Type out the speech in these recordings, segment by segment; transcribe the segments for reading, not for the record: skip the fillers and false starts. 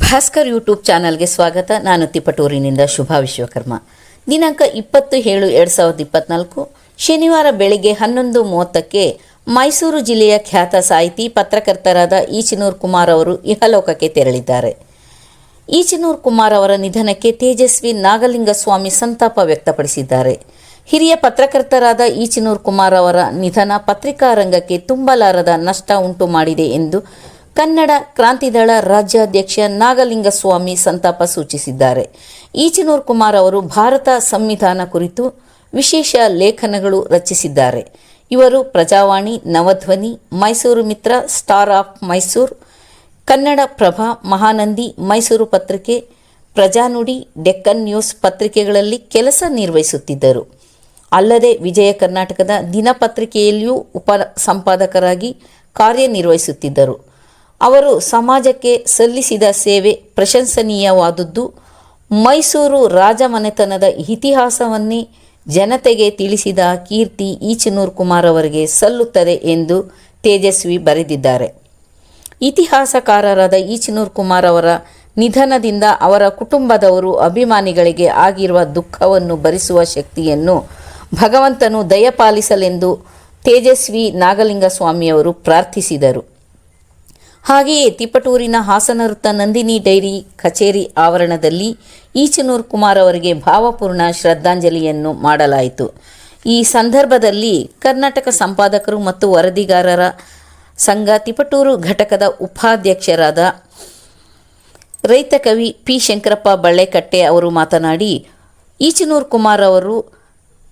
Bhaskar YouTube ಚಾನಲ್ಗೆ ಸ್ವಾಗತ. ನಾನು ತಿಪಟೂರಿನಿಂದ ಶುಭಾ ವಿಶ್ವಕರ್ಮ. ದಿನಾಂಕ 20/7/2024 ಶನಿವಾರ ಬೆಳಿಗ್ಗೆ 11:30ಕ್ಕೆ ಮೈಸೂರು ಜಿಲ್ಲೆಯ ಖ್ಯಾತ ಸಾಹಿತಿ ಪತ್ರಕರ್ತರಾದ ಈಚನೂರು ಕುಮಾರ್ ಅವರು ಇಹಲೋಕಕ್ಕೆ ತೆರಳಿದ್ದಾರೆ. ಈಚನೂರು ಕುಮಾರ್ ಅವರ ನಿಧನಕ್ಕೆ ತೇಜಸ್ವಿ ನಾಗಲಿಂಗಸ್ವಾಮಿ ಸಂತಾಪ ವ್ಯಕ್ತಪಡಿಸಿದ್ದಾರೆ. ಹಿರಿಯ ಪತ್ರಕರ್ತರಾದ ಈಚನೂರು ಕುಮಾರ್ ಅವರ ನಿಧನ ಪತ್ರಿಕಾ ರಂಗಕ್ಕೆ ತುಂಬಲಾರದ ನಷ್ಟ ಉಂಟು ಮಾಡಿದೆ ಎಂದು ಕನ್ನಡ ಕ್ರಾಂತಿದಳ ರಾಜ್ಯಾಧ್ಯಕ್ಷ ನಾಗಲಿಂಗಸ್ವಾಮಿ ಸಂತಾಪ ಸೂಚಿಸಿದ್ದಾರೆ. ಈಚನೂರು ಕುಮಾರ್ ಅವರು ಭಾರತ ಸಂವಿಧಾನ ಕುರಿತು ವಿಶೇಷ ಲೇಖನಗಳು ರಚಿಸಿದ್ದಾರೆ. ಇವರು ಪ್ರಜಾವಾಣಿ, ನವಧ್ವನಿ, ಮೈಸೂರು ಮಿತ್ರ, ಸ್ಟಾರ್ ಆಫ್ ಮೈಸೂರು, ಕನ್ನಡ ಪ್ರಭ, ಮಹಾನಂದಿ, ಮೈಸೂರು ಪತ್ರಿಕೆ, ಪ್ರಜಾನುಡಿ, ಡೆಕ್ಕನ್ ನ್ಯೂಸ್ ಪತ್ರಿಕೆಗಳಲ್ಲಿ ಕೆಲಸ ನಿರ್ವಹಿಸುತ್ತಿದ್ದರು. ಅಲ್ಲದೆ ವಿಜಯ ಕರ್ನಾಟಕದ ದಿನಪತ್ರಿಕೆಯಲ್ಲಿಯೂ ಉಪ ಸಂಪಾದಕರಾಗಿ ಕಾರ್ಯನಿರ್ವಹಿಸುತ್ತಿದ್ದರು. ಅವರು ಸಮಾಜಕ್ಕೆ ಸಲ್ಲಿಸಿದ ಸೇವೆ ಪ್ರಶಂಸನೀಯವಾದುದು. ಮೈಸೂರು ರಾಜಮನೆತನದ ಇತಿಹಾಸವನ್ನೇ ಜನತೆಗೆ ತಿಳಿಸಿದ ಕೀರ್ತಿ ಈಚನೂರು ಕುಮಾರ್ ಅವರಿಗೆ ಸಲ್ಲುತ್ತದೆ ಎಂದು ತೇಜಸ್ವಿ ಬರೆದಿದ್ದಾರೆ. ಇತಿಹಾಸಕಾರರಾದ ಈಚನೂರು ಕುಮಾರ್ ಅವರ ನಿಧನದಿಂದ ಅವರ ಕುಟುಂಬದವರು, ಅಭಿಮಾನಿಗಳಿಗೆ ಆಗಿರುವ ದುಃಖವನ್ನು ಭರಿಸುವ ಶಕ್ತಿಯನ್ನು ಭಗವಂತನು ದಯಪಾಲಿಸಲೆಂದು ತೇಜಸ್ವಿ ನಾಗಲಿಂಗಸ್ವಾಮಿಯವರು ಪ್ರಾರ್ಥಿಸಿದರು. ಹಾಗೆಯೇ ತಿಪಟೂರಿನ ಹಾಸನ ವೃತ್ತ ನಂದಿನಿ ಡೈರಿ ಕಚೇರಿ ಆವರಣದಲ್ಲಿ ಈಚನೂರು ಕುಮಾರ್ ಅವರಿಗೆ ಭಾವಪೂರ್ಣ ಶ್ರದ್ಧಾಂಜಲಿಯನ್ನು ಮಾಡಲಾಯಿತು. ಈ ಸಂದರ್ಭದಲ್ಲಿ ಕರ್ನಾಟಕ ಸಂಪಾದಕರು ಮತ್ತು ವರದಿಗಾರರ ಸಂಘ ತಿಪಟೂರು ಘಟಕದ ಉಪಾಧ್ಯಕ್ಷರಾದ ರೈತ ಕವಿ ಪಿ ಶಂಕರಪ್ಪ ಬಳ್ಳೆಕಟ್ಟೆ ಅವರು ಮಾತನಾಡಿ, ಈಚನೂರು ಕುಮಾರ್ ಅವರು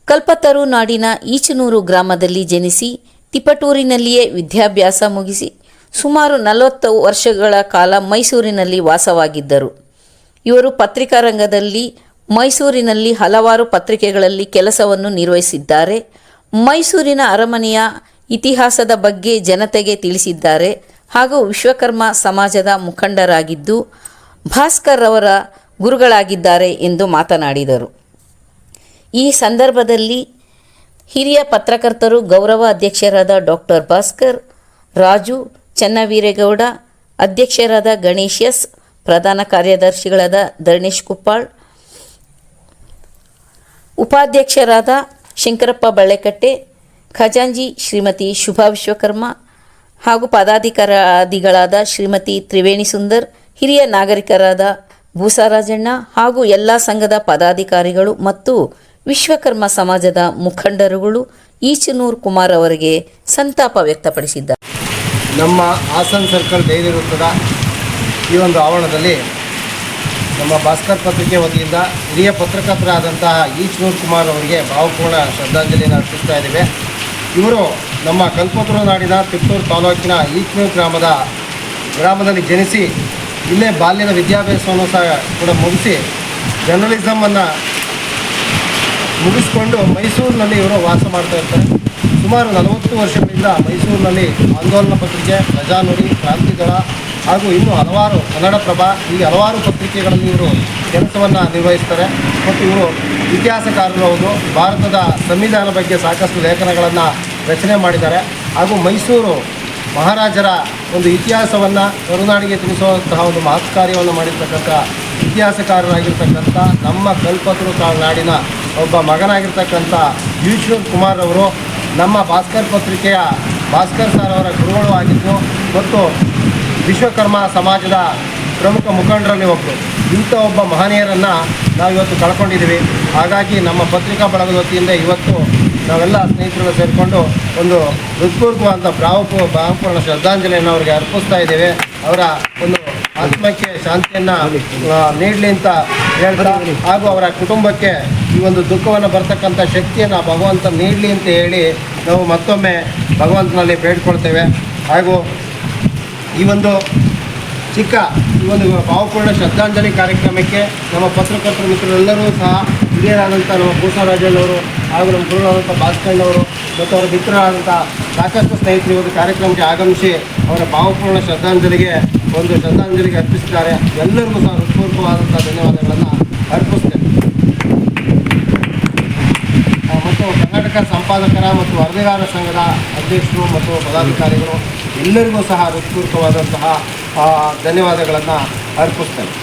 ಕಲ್ಪತರು ನಾಡಿನ ಈಚನೂರು ಗ್ರಾಮದಲ್ಲಿ ಜನಿಸಿ ತಿಪಟೂರಿನಲ್ಲಿಯೇ ವಿದ್ಯಾಭ್ಯಾಸ ಮುಗಿಸಿ ಸುಮಾರು 40 ವರ್ಷಗಳ ಕಾಲ ಮೈಸೂರಿನಲ್ಲಿ ವಾಸವಾಗಿದ್ದರು. ಇವರು ಪತ್ರಿಕಾ ರಂಗದಲ್ಲಿ ಮೈಸೂರಿನಲ್ಲಿ ಹಲವಾರು ಪತ್ರಿಕೆಗಳಲ್ಲಿ ಕೆಲಸವನ್ನು ನಿರ್ವಹಿಸಿದ್ದಾರೆ. ಮೈಸೂರಿನ ಅರಮನೆಯ ಇತಿಹಾಸದ ಬಗ್ಗೆ ಜನತೆಗೆ ತಿಳಿಸಿದ್ದಾರೆ ಹಾಗೂ ವಿಶ್ವಕರ್ಮ ಸಮಾಜದ ಮುಖಂಡರಾಗಿದ್ದು ಭಾಸ್ಕರ್ ಅವರ ಗುರುಗಳಾಗಿದ್ದಾರೆ ಎಂದು ಮಾತನಾಡಿದರು. ಈ ಸಂದರ್ಭದಲ್ಲಿ ಹಿರಿಯ ಪತ್ರಕರ್ತರು, ಗೌರವ ಅಧ್ಯಕ್ಷರಾದ ಡಾಕ್ಟರ್ ಭಾಸ್ಕರ್, ರಾಜು, ಚನ್ನವೀರೇಗೌಡ, ಅಧ್ಯಕ್ಷರಾದ ಗಣೇಶ್ ಎಸ್, ಪ್ರಧಾನ ಕಾರ್ಯದರ್ಶಿಗಳಾದ ಧರ್ಣೇಶ್ ಕುಪ್ಪಾಳ್, ಉಪಾಧ್ಯಕ್ಷರಾದ ಶಂಕರಪ್ಪ ಬಳ್ಳೆಕಟ್ಟೆ, ಖಜಾಂಜಿ ಶ್ರೀಮತಿ ಶುಭಾ ವಿಶ್ವಕರ್ಮ ಹಾಗೂ ಪದಾಧಿಕಾರಿಗಳಾದ ಶ್ರೀಮತಿ ತ್ರಿವೇಣಿ ಸುಂದರ್, ಹಿರಿಯ ನಾಗರಿಕರಾದ ಭೂಸರಾಜಣ್ಣ ಹಾಗೂ ಎಲ್ಲ ಸಂಘದ ಪದಾಧಿಕಾರಿಗಳು ಮತ್ತು ವಿಶ್ವಕರ್ಮ ಸಮಾಜದ ಮುಖಂಡರುಗಳು ಈಚನೂರು ಕುಮಾರ್ ಅವರಿಗೆ ಸಂತಾಪ ವ್ಯಕ್ತಪಡಿಸಿದ್ದಾರೆ. ನಮ್ಮ ಹಾಸನ್ ಸರ್ಕಲ್ ಡೈರಿ ವೃತ್ತದ ಈ ಒಂದು ಆವರಣದಲ್ಲಿ ನಮ್ಮ ಭಾಸ್ಕರ್ ಪತ್ರಿಕೆ ವತಿಯಿಂದ ಹಿರಿಯ ಪತ್ರಕರ್ತರಾದಂತಹ ಈಚನೂರು ಕುಮಾರ್ ಅವರಿಗೆ ಭಾವಪೂರ್ಣ ಶ್ರದ್ಧಾಂಜಲಿಯನ್ನು ಅರ್ಪಿಸ್ತಾ ಇದ್ದೇವೆ. ಇವರು ನಮ್ಮ ಕಲ್ಪತರು ನಾಡಿನ ತಿಪಟೂರು ತಾಲೂಕಿನ ಈಚನೂರು ಗ್ರಾಮದಲ್ಲಿ ಜನಿಸಿ ಇಲ್ಲೇ ಬಾಲ್ಯದ ವಿದ್ಯಾಭ್ಯಾಸವನ್ನು ಸಹ ಕೂಡ ಮುಗಿಸಿ ಜರ್ನಲಿಸಮನ್ನು ಮುಗಿಸ್ಕೊಂಡು ಮೈಸೂರಿನಲ್ಲಿ ಇವರು ವಾಸ ಮಾಡ್ತಾ ಇರ್ತಾರೆ. ಸುಮಾರು 40 ವರ್ಷಗಳಿಂದ ಮೈಸೂರಿನಲ್ಲಿ ಆಂದೋಲನ ಪತ್ರಿಕೆ, ಪ್ರಜಾನುಡಿ, ಕ್ರಾಂತಿದಳ ಹಾಗೂ ಇನ್ನೂ ಹಲವಾರು ಕನ್ನಡಪ್ರಭ ಹೀಗೆ ಹಲವಾರು ಪತ್ರಿಕೆಗಳಲ್ಲಿ ಇವರು ಕೆಲಸವನ್ನು ನಿರ್ವಹಿಸ್ತಾರೆ. ಮತ್ತು ಇವರು ಇತಿಹಾಸಕಾರರು ಹೌದು. ಭಾರತದ ಸಂವಿಧಾನ ಬಗ್ಗೆ ಸಾಕಷ್ಟು ಲೇಖನಗಳನ್ನು ರಚನೆ ಮಾಡಿದ್ದಾರೆ ಹಾಗೂ ಮೈಸೂರು ಮಹಾರಾಜರ ಒಂದು ಇತಿಹಾಸವನ್ನು ಕರುನಾಡಿಗೆ ತಿಳಿಸುವಂತಹ ಒಂದು ಮಹತ್ ಕಾರ್ಯವನ್ನು ಮಾಡಿರ್ತಕ್ಕಂಥ ಇತಿಹಾಸಕಾರರಾಗಿರ್ತಕ್ಕಂಥ ನಮ್ಮ ಕಲ್ಪತರು ನಾಡಿನ ಒಬ್ಬ ಮಗನಾಗಿರ್ತಕ್ಕಂಥ ಈಚನೂರು ಕುಮಾರ್ ಅವರು ನಮ್ಮ ಭಾಸ್ಕರ್ ಪತ್ರಿಕೆಯ ಭಾಸ್ಕರ್ ಸರ್ ಅವರ ಗುರುಗಳು ಆಗಿದ್ದು ಮತ್ತು ವಿಶ್ವಕರ್ಮ ಸಮಾಜದ ಪ್ರಮುಖ ಮುಖಂಡರಲ್ಲಿ ಒಬ್ಬರು. ಇಂಥ ಒಬ್ಬ ಮಹನೀಯರನ್ನು ನಾವಿವತ್ತು ಕಳ್ಕೊಂಡಿದ್ದೀವಿ. ಹಾಗಾಗಿ ನಮ್ಮ ಪತ್ರಿಕಾ ಬಳಗದ ವತಿಯಿಂದ ಇವತ್ತು ನಾವೆಲ್ಲ ಸ್ನೇಹಿತರು ಸೇರಿಕೊಂಡು ಒಂದು ಹೃತ್ಪೂರ್ವಕವಾದ ಭಾವಪೂರ್ಣ ಶ್ರದ್ಧಾಂಜಲಿಯನ್ನು ಅವರಿಗೆ ಅರ್ಪಿಸ್ತಾ ಇದ್ದೇವೆ. ಅವರ ಒಂದು ಆತ್ಮಕ್ಕೆ ಶಾಂತಿಯನ್ನು ನೀಡಲಿ ಅಂತ ಹೇಳ್ತಾ ಹಾಗೂ ಅವರ ಕುಟುಂಬಕ್ಕೆ ಈ ಒಂದು ದುಃಖವನ್ನು ಬರ್ತಕ್ಕಂಥ ಶಕ್ತಿಯನ್ನು ಭಗವಂತ ನೀಡಲಿ ಅಂತ ಹೇಳಿ ನಾವು ಮತ್ತೊಮ್ಮೆ ಭಗವಂತನಲ್ಲಿ ಬೇಡ್ಕೊಳ್ತೇವೆ. ಹಾಗೂ ಈ ಒಂದು ಭಾವಪೂರ್ಣ ಶ್ರದ್ಧಾಂಜಲಿ ಕಾರ್ಯಕ್ರಮಕ್ಕೆ ನಮ್ಮ ಪತ್ರಕರ್ತರು ಮಿತ್ರರೆಲ್ಲರೂ ಸಹ ಹಿರಿಯರಾದಂಥ ನಮ್ಮ ಭೂಸರಾಜಣ್ಣವರು ಹಾಗೂ ನಮ್ಮ ಗುರುಗಳಾದಂಥ ಭಾಸ್ಕರ್ನವರು ಮತ್ತು ಅವರ ಮಿತ್ರರಾದಂಥ ಸಾಕಷ್ಟು ಸ್ನೇಹಿತರು ಇವತ್ತು ಕಾರ್ಯಕ್ರಮಕ್ಕೆ ಆಗಮಿಸಿ ಅವರ ಭಾವಪೂರ್ಣ ಶ್ರದ್ಧಾಂಜಲಿಗೆ ಅರ್ಪಿಸಿದ್ದಾರೆ. ಎಲ್ಲರಿಗೂ ಸಹ ಹೃತ್ಪೂರ್ವಕವಾದಂಥ ಧನ್ಯವಾದಗಳನ್ನು ಅರ್ಪಿಸ್ತೇನೆ. ಮತ್ತು ಕರ್ನಾಟಕ ಸಂಪಾದಕರ ಮತ್ತು ವರದಿಗಾರರ ಸಂಘದ ಅಧ್ಯಕ್ಷರು ಮತ್ತು ಪದಾಧಿಕಾರಿಗಳು ಎಲ್ಲರಿಗೂ ಸಹ ಹೃತ್ಪೂರ್ವಕವಾದಂತಹ ಧನ್ಯವಾದಗಳನ್ನು ಅರ್ಪಿಸ್ತೇನೆ.